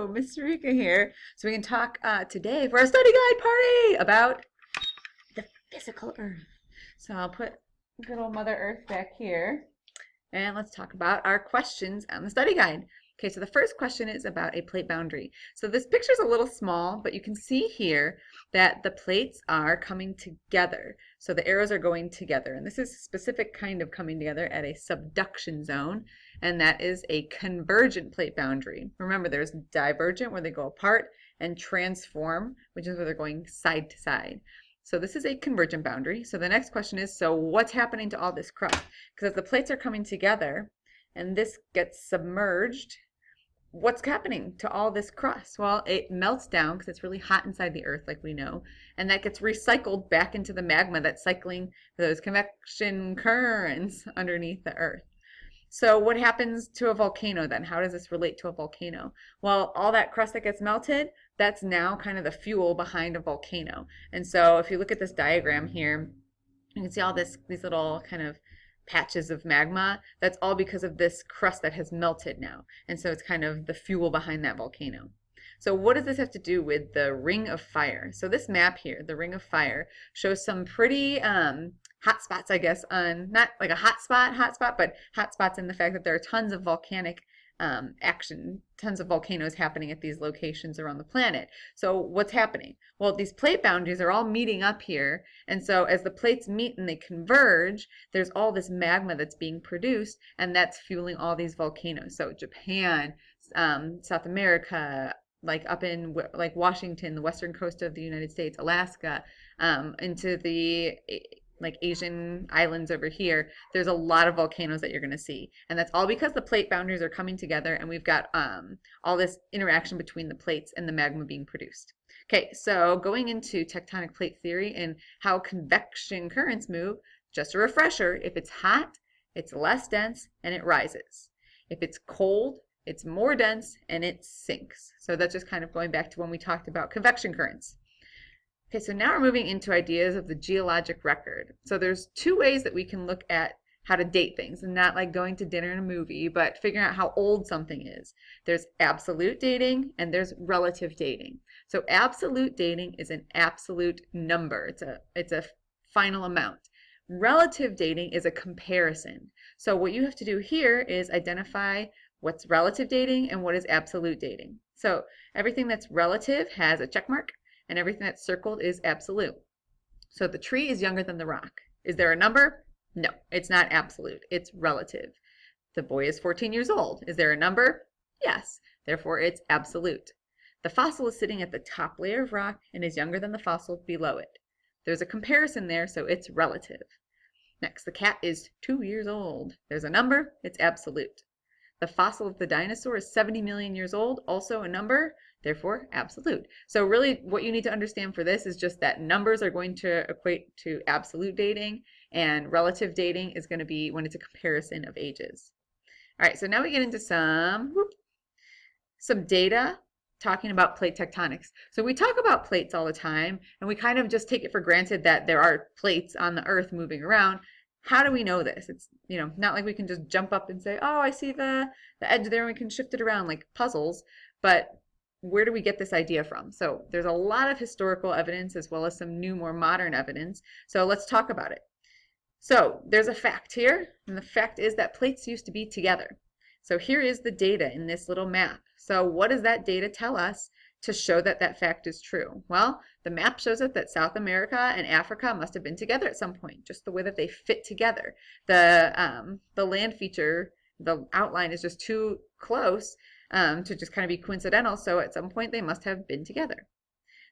Miss Rika here. So we can talk today for our study guide party about the physical Earth. So I'll put good old Mother Earth back here, and let's talk about our questions on the study guide. Okay, so the first question is about a plate boundary. So this picture is a little small, but you can see here that the plates are coming together. So the arrows are going together, and this is a specific kind of coming together at a subduction zone, and that is a convergent plate boundary. Remember, there's divergent where they go apart, and transform, which is where they're going side to side. So this is a convergent boundary. So the next question is, so what's happening to all this crust? Because as the plates are coming together and this gets submerged, what's happening to all this crust? Well, it melts down because it's really hot inside the Earth, like we know, and that gets recycled back into the magma that's cycling those convection currents underneath the Earth. So what happens to a volcano then? How does this relate to a volcano? Well, all that crust that gets melted, that's now kind of the fuel behind a volcano. And so if you look at this diagram here, you can see all these little kind of patches of magma. That's all because of this crust that has melted now. And so it's kind of the fuel behind that volcano. So what does this have to do with the Ring of Fire? So this map here, the Ring of Fire, shows some pretty hot spots, I guess, on not like a hot spot, but hot spots in the fact that there are tons of volcanic action, tons of volcanoes happening at these locations around the planet. So what's happening? Well, these plate boundaries are all meeting up here, and so as the plates meet and they converge, there's all this magma that's being produced, and that's fueling all these volcanoes. So Japan, South America, like up in like Washington, the western coast of the United States, Alaska, into the like Asian islands over here, there's a lot of volcanoes that you're going to see. And that's all because the plate boundaries are coming together and we've got all this interaction between the plates and the magma being produced. Okay, so going into tectonic plate theory and how convection currents move, just a refresher, if it's hot, it's less dense and it rises. If it's cold, it's more dense and it sinks. So that's just kind of going back to when we talked about convection currents. Okay, so now we're moving into ideas of the geologic record. So there's two ways that we can look at how to date things, and not like going to dinner and a movie, but figuring out how old something is. There's absolute dating and there's relative dating. So absolute dating is an absolute number. It's a final amount. Relative dating is a comparison. So what you have to do here is identify what's relative dating and what is absolute dating. So everything that's relative has a check mark, and everything that's circled is absolute. So the tree is younger than the rock. Is there a number? No, it's not absolute. It's relative. The boy is 14 years old. Is there a number? Yes, therefore it's absolute. The fossil is sitting at the top layer of rock and is younger than the fossil below it. There's a comparison there, so it's relative. Next, the cat is 2 years old. There's a number, it's absolute. The fossil of the dinosaur is 70 million years old, also a number, therefore absolute. So really what you need to understand for this is just that numbers are going to equate to absolute dating, and relative dating is going to be when it's a comparison of ages. All right, so now we get into some data talking about plate tectonics. So we talk about plates all the time, and we kind of just take it for granted that there are plates on the Earth moving around. How do we know this? It's, not like we can just jump up and say, oh, I see the edge there and we can shift it around like puzzles. But where do we get this idea from? So there's a lot of historical evidence as well as some new, more modern evidence. So let's talk about it. So there's a fact here, and the fact is that plates used to be together. So here is the data in this little map. So what does that data tell us to show that that fact is true? Well, the map shows us that South America and Africa must have been together at some point, just the way that they fit together. The land feature, the outline is just too close to just kind of be coincidental, so at some point they must have been together.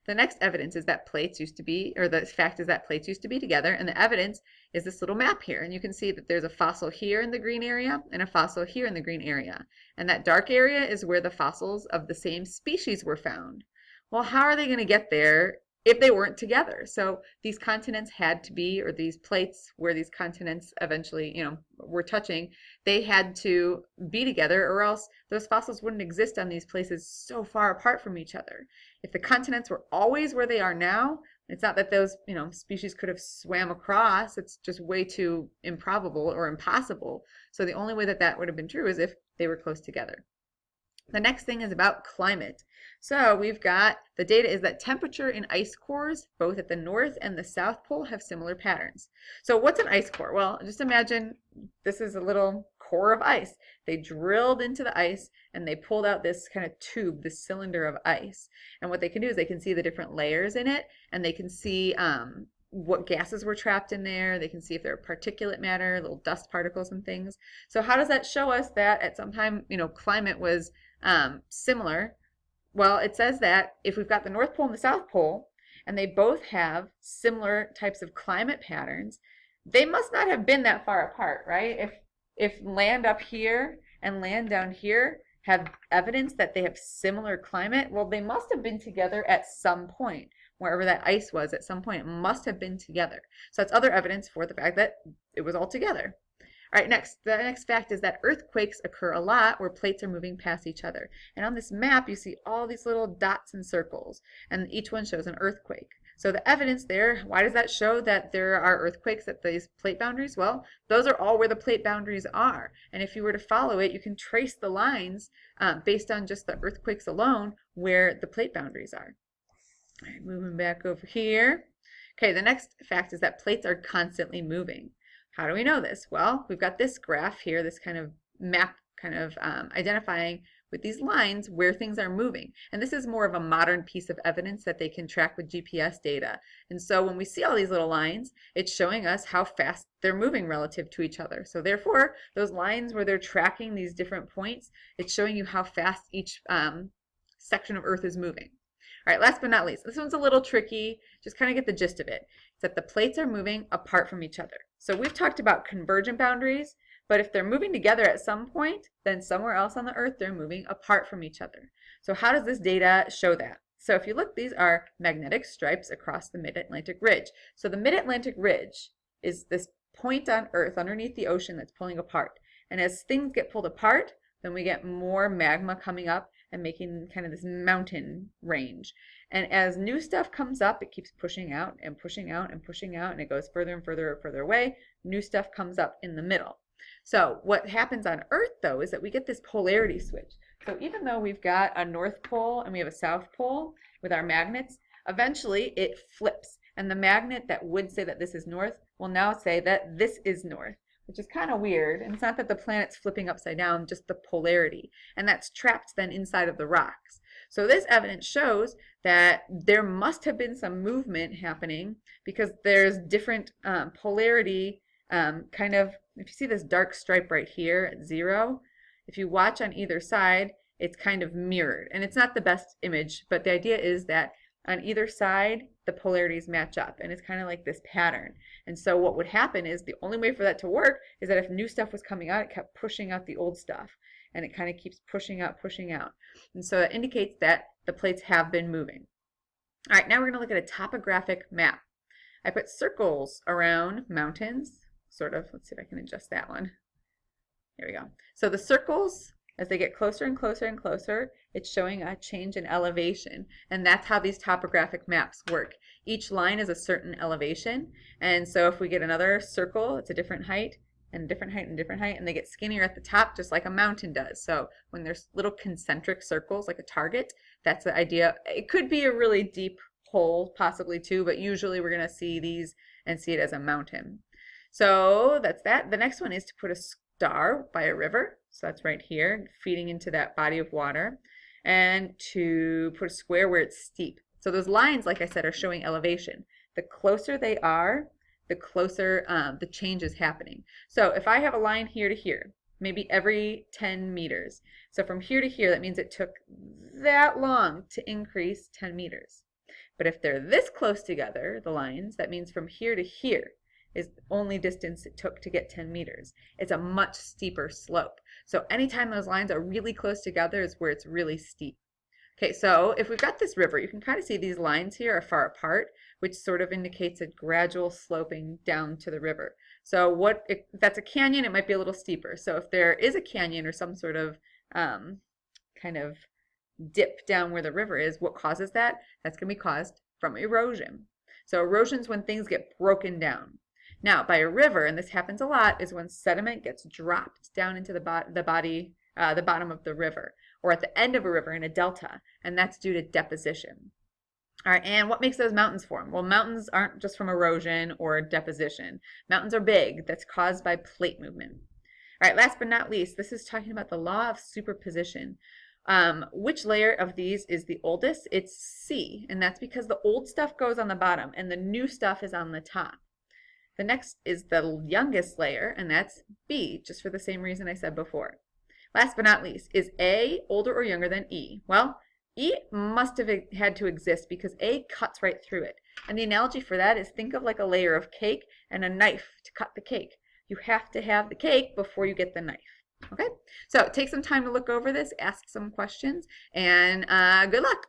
The next evidence is that plates used to be, or the fact is that plates used to be together, and the evidence is this little map here. And you can see that there's a fossil here in the green area and a fossil here in the green area. And that dark area is where the fossils of the same species were found. Well, how are they going to get there if they weren't together? So these continents had to be, or these plates where these continents eventually, were touching, they had to be together, or else those fossils wouldn't exist on these places so far apart from each other. If the continents were always where they are now, it's not that those, species could have swam across. It's just way too improbable or impossible. So the only way that that would have been true is if they were close together. The next thing is about climate. So we've got the data is that temperature in ice cores, both at the North and the South Pole, have similar patterns. So what's an ice core? Well, just imagine this is a little core of ice. They drilled into the ice and they pulled out this kind of tube, this cylinder of ice. And what they can do is they can see the different layers in it, and they can see what gases were trapped in there. They can see if there are particulate matter, little dust particles and things. So how does that show us that at some time, climate was similar? Well, it says that if we've got the North Pole and the South Pole, and they both have similar types of climate patterns, they must not have been that far apart, right? If land up here and land down here have evidence that they have similar climate, well, they must have been together at some point. Wherever that ice was at some point, it must have been together. So that's other evidence for the fact that it was all together. All right, the next fact is that earthquakes occur a lot where plates are moving past each other. And on this map, you see all these little dots and circles, and each one shows an earthquake. So the evidence there, why does that show that there are earthquakes at these plate boundaries? Well, those are all where the plate boundaries are. And if you were to follow it, you can trace the lines based on just the earthquakes alone where the plate boundaries are. All right, moving back over here. Okay, the next fact is that plates are constantly moving. How do we know this? Well, we've got this graph here, this kind of map identifying with these lines where things are moving. And this is more of a modern piece of evidence that they can track with GPS data. And so when we see all these little lines, it's showing us how fast they're moving relative to each other. So therefore, those lines where they're tracking these different points, it's showing you how fast each section of Earth is moving. All right, last but not least, this one's a little tricky. Just kind of get the gist of it. It's that the plates are moving apart from each other. So we've talked about convergent boundaries, but if they're moving together at some point, then somewhere else on the Earth, they're moving apart from each other. So how does this data show that? So if you look, these are magnetic stripes across the Mid-Atlantic Ridge. So the Mid-Atlantic Ridge is this point on Earth underneath the ocean that's pulling apart. And as things get pulled apart, then we get more magma coming up and making kind of this mountain range. And as new stuff comes up, it keeps pushing out and pushing out and pushing out, and it goes further and further and further away. New stuff comes up in the middle. So what happens on Earth, though, is that we get this polarity switch. So even though we've got a North Pole and we have a South Pole with our magnets, eventually it flips. And the magnet that would say that this is north will now say that this is north, which is kind of weird. And it's not that the planet's flipping upside down, just the polarity. And that's trapped then inside of the rocks. So this evidence shows that there must have been some movement happening because there's different polarity if you see this dark stripe right here at 0, if you watch on either side, it's kind of mirrored. And it's not the best image, but the idea is that on either side, the polarities match up, and it's kind of like this pattern. And so what would happen is the only way for that to work is that if new stuff was coming out, it kept pushing out the old stuff, and it kind of keeps pushing out, pushing out. And so that indicates that the plates have been moving. All right, now we're going to look at a topographic map. I put circles around mountains, sort of. Let's see if I can adjust that one. Here we go. So the circles, as they get closer and closer and closer, it's showing a change in elevation. And that's how these topographic maps work. Each line is a certain elevation. And so if we get another circle, it's a different height, and a different height, and a different height, and they get skinnier at the top, just like a mountain does. So when there's little concentric circles, like a target, that's the idea. It could be a really deep hole, possibly too, but usually we're going to see these and see it as a mountain. So that's that. The next one is to put a star by a river. So that's right here, feeding into that body of water. And to put a square where it's steep. So those lines, like I said, are showing elevation. The closer they are, the closer the change is happening. So if I have a line here to here, maybe every 10 meters. So from here to here, that means it took that long to increase 10 meters. But if they're this close together, the lines, that means from here to here is the only distance it took to get 10 meters. It's a much steeper slope. So anytime those lines are really close together is where it's really steep. Okay, so if we've got this river, you can kind of see these lines here are far apart, which sort of indicates a gradual sloping down to the river. So if that's a canyon, it might be a little steeper. So if there is a canyon or some sort of kind of dip down where the river is, what causes that? That's going to be caused from erosion. So erosion is when things get broken down. Now, by a river, and this happens a lot, is when sediment gets dropped down into the body the bottom of the river, or at the end of a river in a delta, and that's due to deposition. All right, and what makes those mountains form? Well, mountains aren't just from erosion or deposition. Mountains are big. That's caused by plate movement. All right, last but not least, this is talking about the law of superposition. Which layer of these is the oldest? It's C, and that's because the old stuff goes on the bottom and the new stuff is on the top. The next is the youngest layer, and that's B, just for the same reason I said before. Last but not least, is A older or younger than E? Well, E must have had to exist because A cuts right through it. And the analogy for that is think of like a layer of cake and a knife to cut the cake. You have to have the cake before you get the knife. Okay? So take some time to look over this, ask some questions, and good luck.